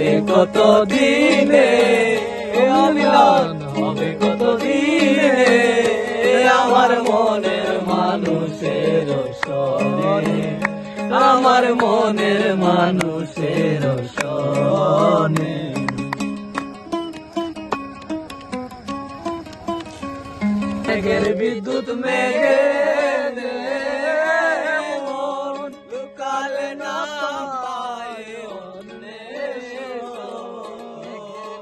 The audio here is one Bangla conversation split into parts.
হবে কত দিনে মিলন হবে কত দিনে আমার মনের মানুষের সনে আমার মনের মানুষের সনে মেঘের বিদ্যুৎ মেঘে লুকালে না পায়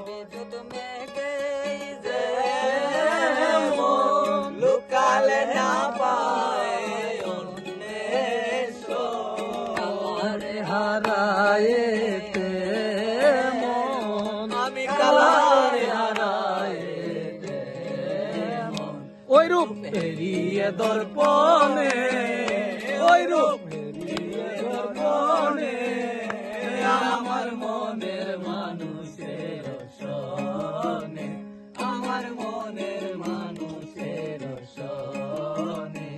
বিদ্যুৎ মেঘে লুকালে না পায় কালারে হারায়েতে মন আমি কালারে হারায়েতে ওই রূপ পেরিয়ে দর্পণে ওই রূপ পেরিয়ে দর্পণে আমার মনের মানুষের সনে আমার মনের মানুষের সনে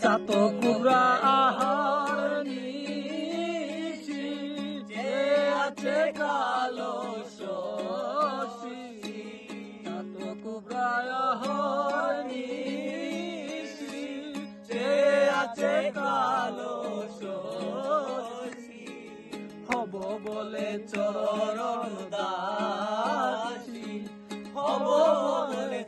চাতকুরা কালো শশী চাতকুরায় হরিষি সে আছে কালো শশী হব বলে চরণ দাসী হব বলে